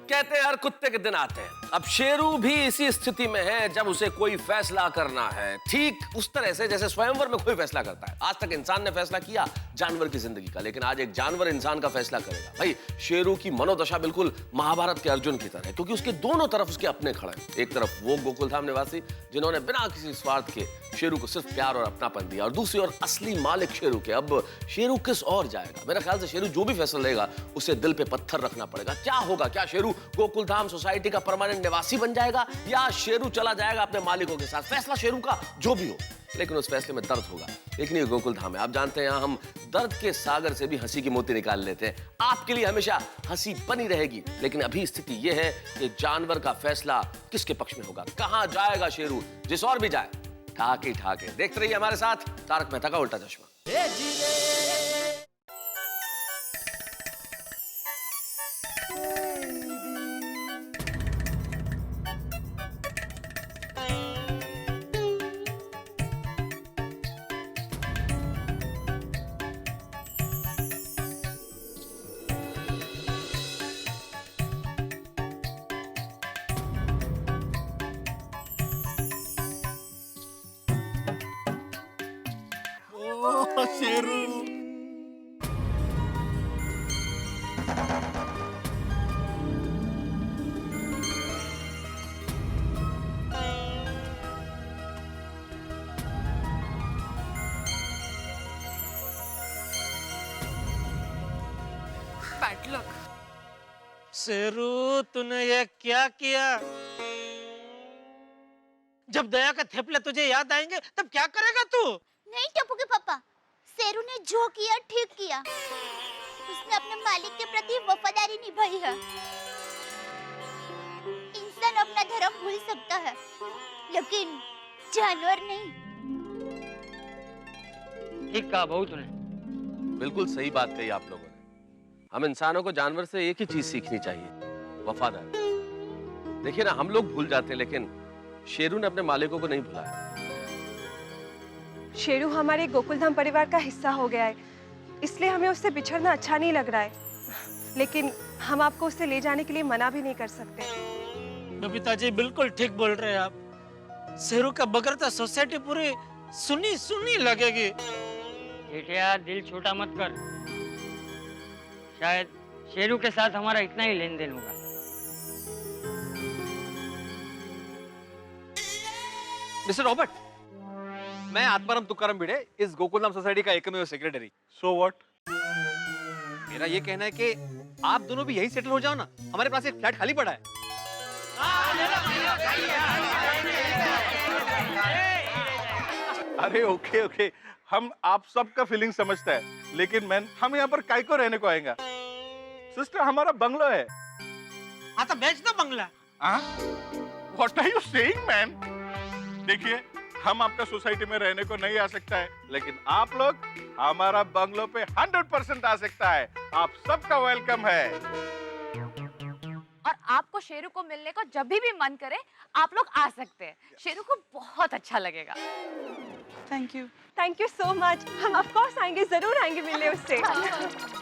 कहते हैं हर कुत्ते के दिन आते हैं। अब शेरू भी इसी स्थिति में है जब उसे कोई फैसला करना है, ठीक उस तरह से जैसे स्वयंवर में कोई फैसला करता है। आज तक इंसान ने फैसला किया जानवर की जिंदगी का, लेकिन आज एक जानवर इंसान का फैसला करेगा। भाई, शेरू की मनोदशा बिल्कुल महाभारत के अर्जुन की तरह है, क्योंकि उसके दोनों तरफ उसके अपने खड़े हैं। एक तरफ वो गोकुलधाम निवासी जिन्होंने बिना किसी स्वार्थ के शेरू को सिर्फ प्यार और अपनापन दिया, और दूसरी ओर असली मालिक शेरू के। अब शेरू किस ओर जाएगा? मेरे ख्याल से शेरू जो भी फैसला लेगा उसे दिल पे पत्थर रखना पड़ेगा। क्या होगा? क्या शेरू गोकुलधाम सोसाइटी का परमानेंट निवासी बन जाएगा या शेरू चला जाएगा अपने मालिकों के साथ। फैसला शेरू का जो भी हो, लेकिन उस फैसले में दर्द होगा। लेकिन ये गोकुल धाम है, आप जानते हैं यहाँ हम दर्द के सागर से भी हंसी की मोती निकाल लेते हैं। आपके लिए हमेशा हंसी बनी रहेगी, लेकिन अभी स्थिति ये है कि जानवर का फैसला किसके पक्ष में होगा, कहां जाएगा शेरू। जिस और भी जाए ठाक ही ठाक है। देखते रहिए हमारे साथ तारक मेहता का उल्टा चश्मा। Sheru bad luck. शेरू तूने ये क्या किया? जब दया के थेपले तुझे याद आएंगे तब क्या करेगा तू? नहीं टप्पू के पापा, शेरू ने जो किया ठीक किया। उसने अपने मालिक के प्रति वफादारी निभाई है। इंसान अपना धर्म भूल सकता है, लेकिन जानवर नहीं। ठीक कहा बहू तूने। बिल्कुल सही बात कही आप लोगों ने। हम इंसानों को जानवर से एक ही चीज सीखनी चाहिए, वफादारी। देखिए ना, हम लोग भूल जाते हैं, लेकिन शेरू ने अपने मालिकों को नहीं भुलाया। शेरू हमारे गोकुलधाम परिवार का हिस्सा हो गया है, इसलिए हमें उससे बिछड़ना अच्छा नहीं लग रहा है, लेकिन हम आपको उससे ले जाने के लिए मना भी नहीं कर सकते। बबीता जी बिल्कुल ठीक बोल रहे हैं आप। शेरू का बगैर तो सोसाइटी पूरी सुनी सुनी लगेगी। जेठिया दिल छोटा मत कर, शायद शेरू के साथ हमारा इतना ही लेन देन होगा। मिस्टर रॉबर्ट, मैं आत्माराम तुकाराम भिड़े, इस गोकुलधाम सोसाइटी का एकमेव सेक्रेटरी। So what? मेरा ये कहना है कि आप दोनों भी यहीं सेटल हो जाओ ना, हमारे पास एक फ्लैट खाली पड़ा है। अरे ओके ओके, हम आप सबका फीलिंग समझते हैं, लेकिन मैन हम यहाँ पर काहे को रहने को आएंगे? सिस्टर, हमारा बंगलो है। हाँ तो बेच दो बंगला। What are you saying, man? देखिए, हम आपका सोसाइटी में रहने को नहीं आ सकता है, लेकिन आप लोग हमारा बंगलो पे 100% आ सकता है। आप सबका वेलकम है। और आपको शेरू को मिलने को जब भी मन करे आप लोग आ सकते हैं। शेरू को बहुत अच्छा लगेगा। Thank you so much. हम ऑफ कोर्स आएंगे, जरूर आएंगे मिलने उससे।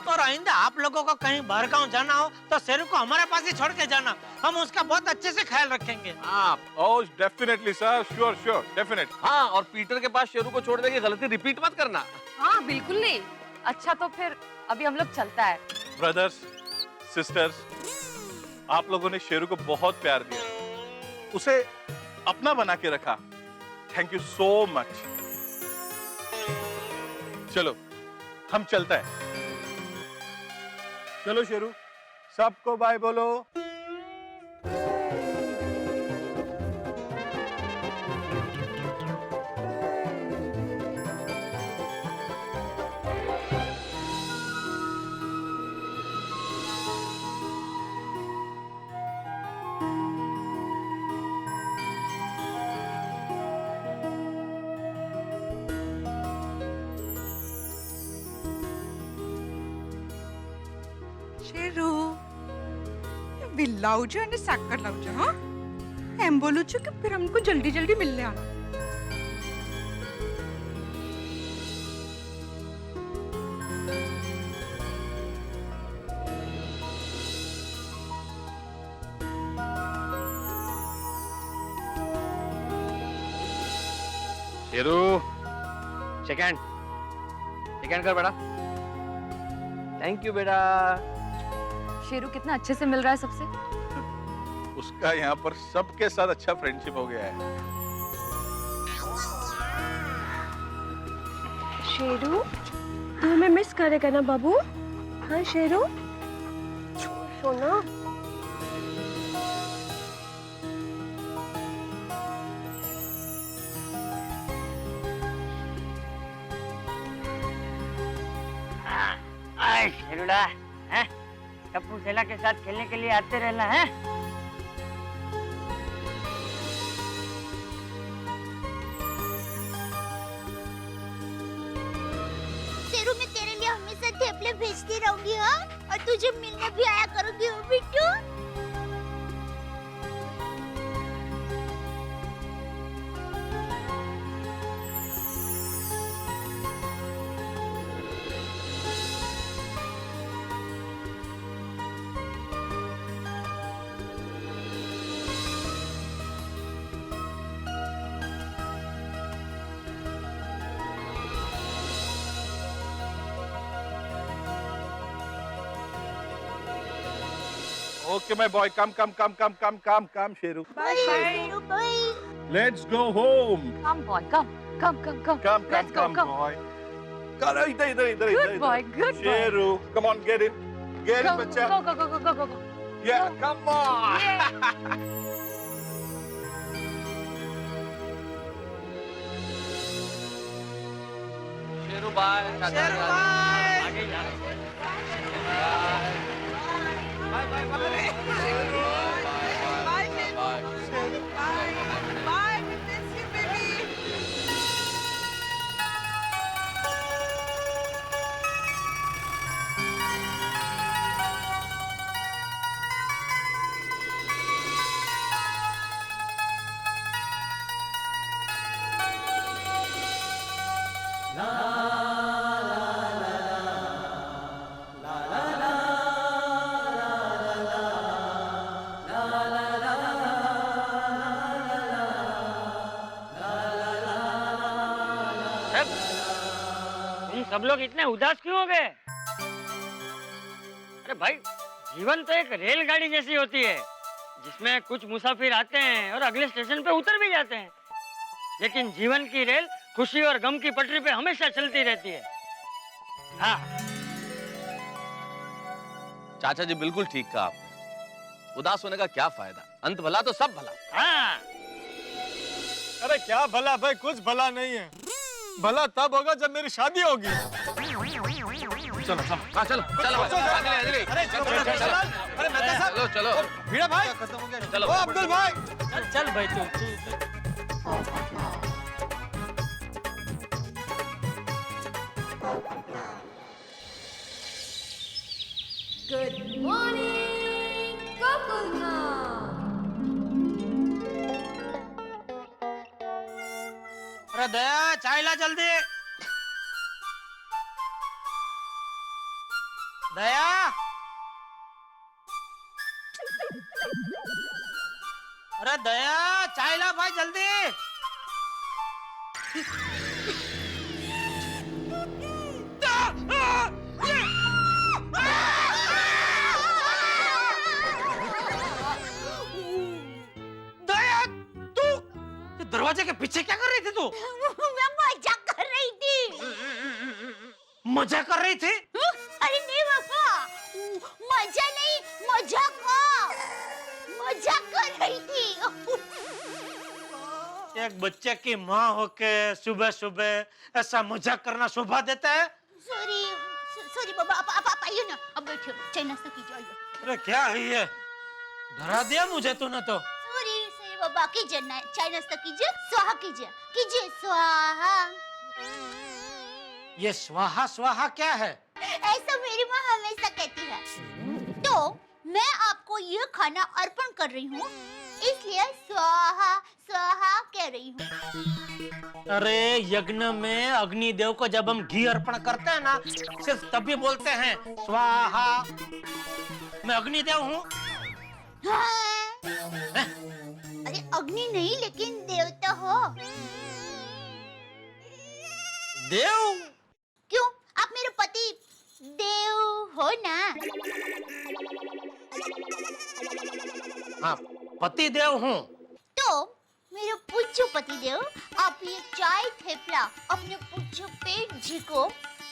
और आइंदा आप लोगों को कहीं बाहर गांव जाना हो तो शेरू को हमारे पास ही छोड़ के जाना, हम उसका बहुत अच्छे से ख्याल रखेंगे। Oh definitely sir, sure sure, definite. हाँ, और पीटर के पास शेरू को छोड़ने की गलती रिपीट मत करना। हाँ बिल्कुल नहीं। अच्छा तो फिर अभी हम लोग चलता है। ब्रदर्स, सिस्टर्स, आप लोगों ने शेरू को बहुत प्यार दिया, उसे अपना बना के रखा। Thank you so much. चलो हम चलते हैं। चलो शेरू, सबको बाय बोलो। शेरू, लावજો અને સાકર લાવજો, હા? એમ બોલું છું કે फिर हमको जल्दी जल्दी मिलने आना। शेरू, सेकंड कर बेटा। थैंक यू बेटा। शेरू कितना अच्छे से मिल रहा है सबसे। उसका यहाँ पर सबके साथ अच्छा फ्रेंडशिप हो गया है। शेरू, तू हमें मिस करेगा ना बाबू? हाँ शेरू, सोना। गरुड़ा हैं? टप्पू सेना के साथ खेलने के लिए आते रहना है। शेरू, मैं तेरे लिए हमेशा थेपले भेजती रहूंगी, हाँ? और तुझे मिलने भी आया करूंगी, हो Bittu? Okay, my boy, come, Sheru. Bye, Sheru, bye. Let's go home. Come, boy, come. Let's go, come. boy. Come, इधर. Good boy, good boy. Sheru, come on, get in, बच्चा. Go. Yeah, come on. Sheru bye. Sheru bye. आगे जाना। Bye bye bye. Bye, we miss you, baby. तुम सब लोग इतने उदास क्यों हो गए? अरे भाई, जीवन तो एक रेलगाड़ी जैसी होती है जिसमें कुछ मुसाफिर आते हैं और अगले स्टेशन पे उतर भी जाते हैं, लेकिन जीवन की रेल खुशी और गम की पटरी पे हमेशा चलती रहती है। हाँ, चाचा जी बिल्कुल ठीक कहा आपने। उदास होने का क्या फायदा, अंत भला तो सब भला। हाँ। अरे क्या भला भाई, कुछ भला नहीं है। भला तब होगा जब मेरी शादी होगी। चलो हाँ चलो अरे मेहता साहब, चलो भिड़ा भाई, चलो ओ अब्दुल भाई, चल भाई तू। Good morning, Gokulधाम। अरे दया, चाय ला जल्दी। दया, अरे दया, चाय ला भाई जल्दी। दया, तू दरवाजे के पीछे क्या कर रही थी तू? मैं मजाक कर रही थी। मजा कर रही थी? अरे नहीं बाबा, मजा नहीं, मजाक कर रही थी। एक बच्चे की माँ होके सुबह सुबह ऐसा मजाक करना शोभा देता है? सॉरी बाबा, आप आइए ना, अब बैठिए, चाय नाश्ता कीजिए, आइए। अरे क्या है ये, डरा दिया मुझे तूने तो। सॉरी बाबा, कीजिए ना, चाय नाश्ता कीजिए, स्वाहा कीजिए स्वाहा। ये स्वाहा स्वाहा क्या है? ऐसा मेरी माँ हमेशा कहती है। तो मैं आपको ये खाना अर्पण कर रही हूँ, इसलिए स्वाहा स्वाहा कह रही हूँ। अरे यज्ञ में अग्निदेव को जब हम घी अर्पण करते हैं ना, सिर्फ तभी बोलते हैं स्वाहा। मैं अग्निदेव हूँ। हाँ। अरे अग्नि नहीं, लेकिन देवता हो। देव? क्यों, आप मेरे पति देव हो ना? हाँ, पति देव हूँ। तो मेरे पूज्य पति देव, आप ये चाय थेपला अपने पूज्य पेट जी को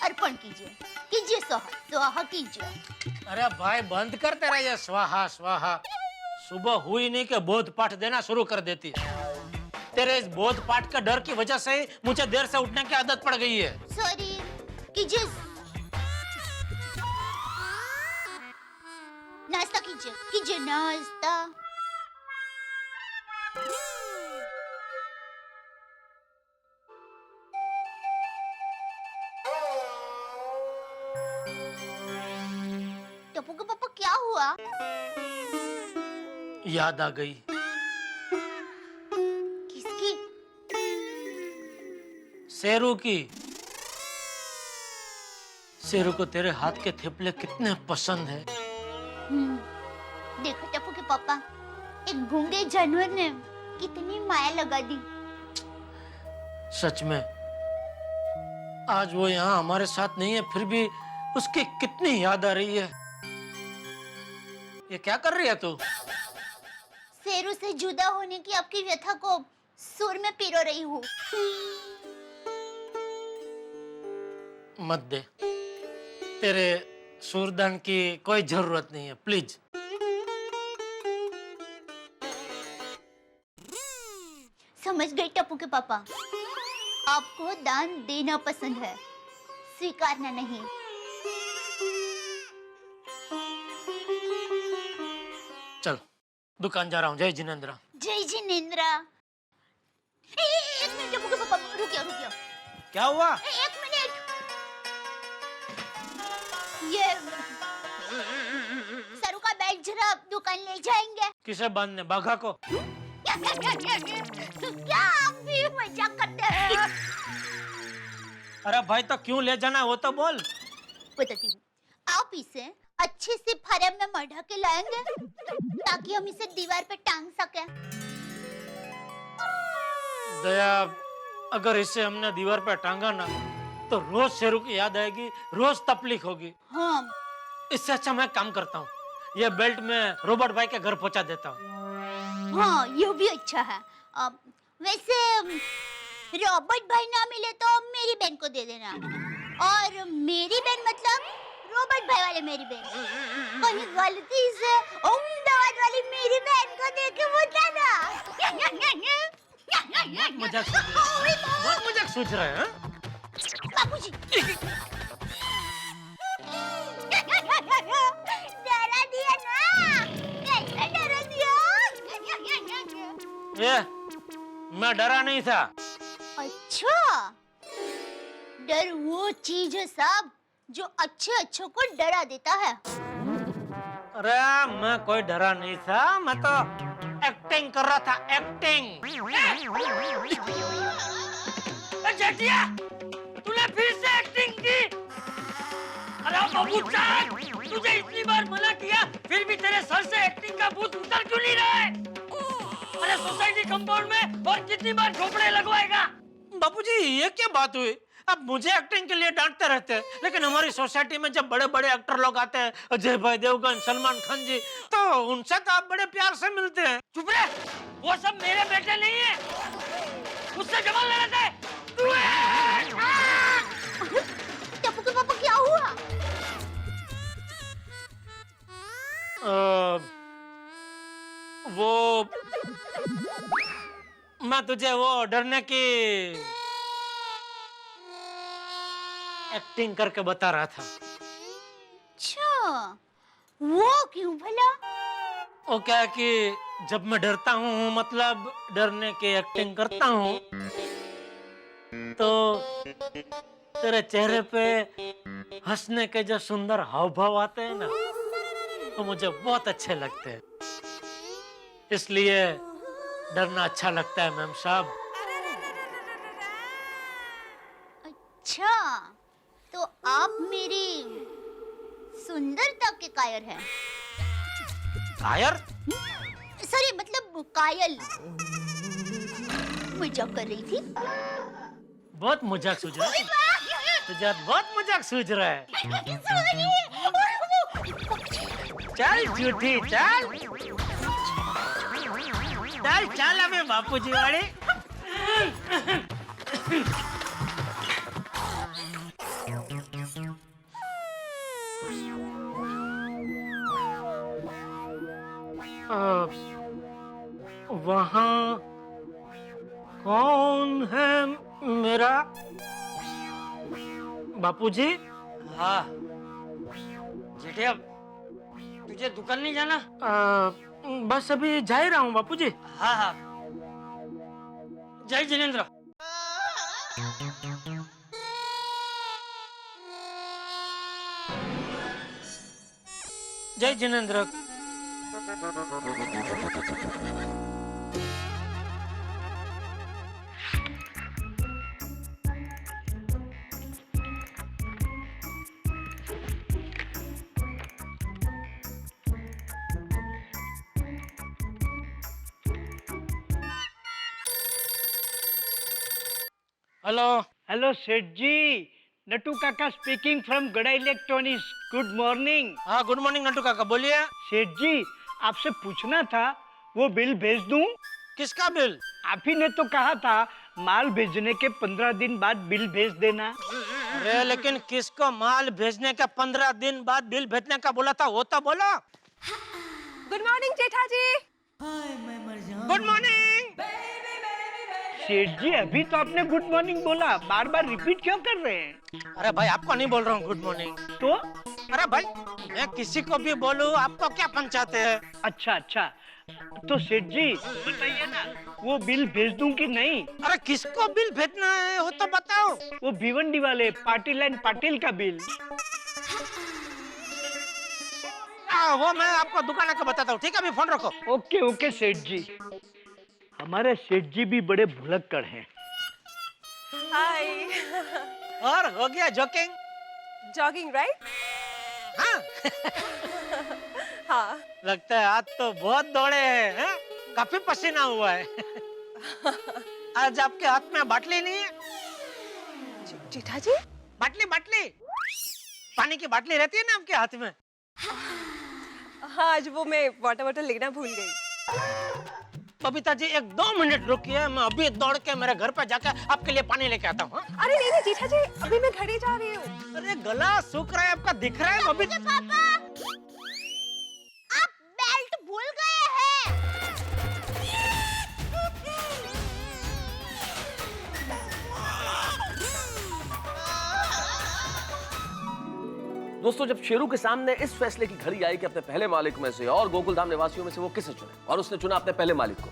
अर्पण कीजिए स्वाहा स्वाहा कीजिए। अरे भाई बंद कर तेरा ये स्वाहा स्वाहा। सुबह हुई नहीं कि बोध पाठ देना शुरू कर देती है। तेरे इस बोध पाठ का डर की वजह से ही मुझे देर से उठने की आदत पड़ गई है। सॉरी कीजिए। मुझे कीजिए नाश्ता। टप्पू के पापा क्या हुआ? याद आ गई। किसकी? शेरू की। शेरू को तेरे हाथ के थेपले कितने पसंद है। देखो टप्पू के पापा, एक गूंगे जानवर ने कितनी माया लगा दी। सच में आज वो यहाँ हमारे साथ नहीं है, फिर भी उसकी कितनी याद आ रही है। ये क्या कर रही है तू? शेरू से जुदा होने की आपकी व्यथा को सुर में पिरो रही हूँ। मत दे, तेरे सूरदान की कोई जरूरत नहीं है, प्लीज। समझ गई टप्पू के पापा, आपको दान देना पसंद है, स्वीकारना नहीं। चल दुकान जा रहा हूँ। जय जिनेंद्र। जय जिनेंद्र। एक मिनट टप्पू के पापा, रुकियो रुकियो। क्या हुआ? एक मिनट। ये सरू का बैग जरा दुकान ले जाएंगे। किसे बांधने? बाघा को? क्या आप भी मजाक करते हैं? अरे भाई तो क्यों ले जाना, वो तो बोल। बताती हूँ, आप इसे अच्छे से फरेम में मढ़ा के लाएंगे ताकि हम इसे दीवार पे टांग सकें। दया, अगर इसे हमने दीवार पे टांगा ना तो रोज शेरू की याद आएगी, रोज तकलीफ होगी। हाँ। इससे अच्छा मैं काम करता हूँ, ये बेल्ट में रोबोट भाई के घर पहुंचा देता हूँ। हाँ, ये भी अच्छा है। वैसे रॉबर्ट भाई ना मिले तो मेरी बहन को दे देना, और मेरी बहन मतलब रॉबर्ट भाई वाले मेरी बहन। कहीं गलती से अहमदाबाद वाली मेरी बहन को दे के बताना। बहुत मजाक सोच रहे हैं। बाबूजी डरा दिया ना, कैसे डरा दिया? ये मैं डरा नहीं था। अच्छा, डर वो चीज है साहब जो अच्छे को डरा देता है। अरे मैं कोई डरा नहीं था, मैं तो एक्टिंग कर रहा था, एक्टिंग। जेठिया, तूने फिर से एक्टिंग की? अरे बाबू चाक, तुझे इतनी बार मना किया, फिर भी तेरे सर से एक्टिंग का भूत उतर क्यों नहीं रहा है? अरे सोसाइटी कंपाउंड में और कितनी बार झोपड़े लगवाएगा? बापूजी ये क्या बात हुई? अब मुझे एक्टिंग के लिए डांटते रहते हैं, लेकिन हमारी सोसाइटी में जब बड़े बड़े एक्टर लोग आते हैं, अजय भाई देवगन, सलमान खान जी, तो उनसे तो आप बड़े प्यार से मिलते हैं। चुप रहे, वो सब मेरे बेटे नहीं है, उससे जवान लेना है। टप्पू के पापा क्या हुआ? वो मैं तुझे वो डरने की एक्टिंग करके बता रहा था। अच्छा, वो क्यों भला? वो क्या है कि जब मैं डरता हूँ, मतलब डरने की एक्टिंग करता हूँ, तो तेरे चेहरे पे हंसने के जो सुंदर हाव भाव आते हैं ना, तो मुझे बहुत अच्छे लगते हैं। इसलिए डरना अच्छा लगता है मैम साहब। अच्छा, तो आप मेरी सुंदरता के कायर हैं। कायर? सॉरी, मतलब कायल। मजाक कर रही थी। बहुत मजाक सूझ रहा है तुझे, बहुत मजाक सूझ रहा है। चल झूठी, चल चल चल अबे बापूजी वाले। वहाँ कौन है मेरा बापूजी? हाँ जेठिया, तुझे दुकान नहीं जाना? बस अभी जा ही रहा हूँ बापूजी। हाँ हाँ। जय जिनेंद्र। जय जिनेंद्र। हेलो हेलो सेठ जी, नटू काका स्पीकिंग फ्रॉम गड़ा इलेक्ट्रॉनिक्स। Good morning. हाँ गुड मॉर्निंग नटू काका, बोलिए। सेठ जी आपसे पूछना था, वो बिल भेज दूं? किसका बिल? आप ही ने तो कहा था माल भेजने के 15 दिन बाद बिल भेज देना। अरे लेकिन किसको माल भेजने का 15 दिन बाद बिल भेजने का बोला था, वो तो बोलो। Good morning Jetha ji. Good morning. सेठ जी अभी तो आपने गुड मॉर्निंग बोला, बार बार रिपीट क्यों कर रहे हैं? अरे भाई आपको नहीं बोल रहा हूँ गुड मॉर्निंग। तो? अरे भाई मैं किसी को भी बोलूं, आपको क्या पंचायत है? अच्छा अच्छा, तो सेठ जी बताइए ना, वो बिल भेज दूं कि नहीं? अरे किसको बिल भेजना है वो तो बताओ। वो भिवंडी वाले पाटिल एंड पाटिल का बिल। वो मैं आपको दुकान आके बताता हूँ, ठीक है? अभी फोन रखो। ओके ओके सेठ जी। हमारे सेठ जी भी बड़े भुलक्कड़ हैं। हाय। और हो गया जॉगिंग? Jogging right? हाँ। हाँ। लगता है आज तो बहुत दौड़े हैं, काफी पसीना हुआ है। आज आपके हाथ में बाटली नहीं है? जेठा जी? बाटली बाटली, पानी की बाटली रहती है ना आपके हाथ में? हाँ आज वो मैं वाटर बॉटल लेना भूल गई। बबीता जी 1-2 मिनट रुकिए, मैं अभी दौड़ के मेरे घर पे जाकर आपके लिए पानी लेके आता हूँ। अरे नहीं नहीं जेठा जी, अभी मैं घर ही जा रही हूँ। अरे गला सूख रहा है आपका, दिख रहा है बबीता। पापा आप बेल्ट भूल गए हैं। दोस्तों जब शेरू के सामने इस फैसले की घड़ी आई कि अपने पहले मालिक में से और गोकुलधाम निवासियों में से वो किसे चुने, और उसने चुना अपने पहले मालिक को,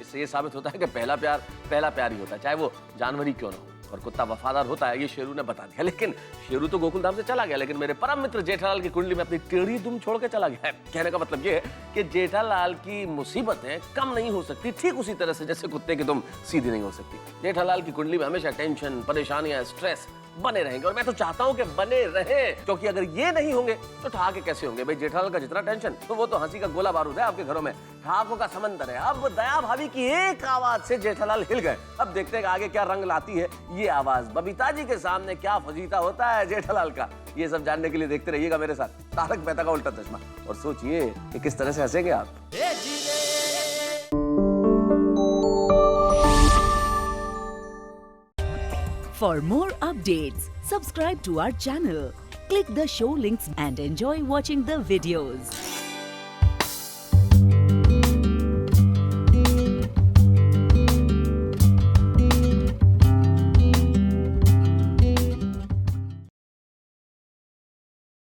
इससे ये साबित होता है कि पहला प्यार ही होता है, चाहे वो जानवर ही क्यों ना हो। और कुत्ता वफादार होता है, ये शेरू ने बता दिया। लेकिन शेरू तो गोकुलधाम से चला गया, लेकिन मेरे परम मित्र जेठालाल की कुंडली में अपनी टेढ़ी दुम छोड़ के चला गया है। कहने का मतलब ये है कि जेठालाल की मुसीबतें कम नहीं हो सकती, ठीक उसी तरह से जैसे कुत्ते की दुम सीधी नहीं हो सकती। जेठालाल की कुंडली में हमेशा टेंशन, परेशानियां, स्ट्रेस बने रहेंगे, और मैं तो चाहता हूं कि बने रहें, क्योंकि अगर ये नहीं होंगे तो ठहाके कैसे होंगे? भाई जेठालाल का जितना टेंशन, तो वो तो हंसी का गोला बारूद है आपके घरों में, ठहाकों का समंदर है। अब दया भाभी की एक आवाज से जेठालाल हिल गए। अब देखते हैं आगे क्या रंग लाती है ये आवाज, बबीता जी के सामने क्या फजीता होता है जेठालाल का। ये सब जानने के लिए देखते रहिएगा मेरे साथ तारक मेहता का उल्टा चश्मा, और सोचिए कि किस तरह से हंसेंगे आप। For more updates, subscribe to our channel, click the show links and enjoy watching the videos.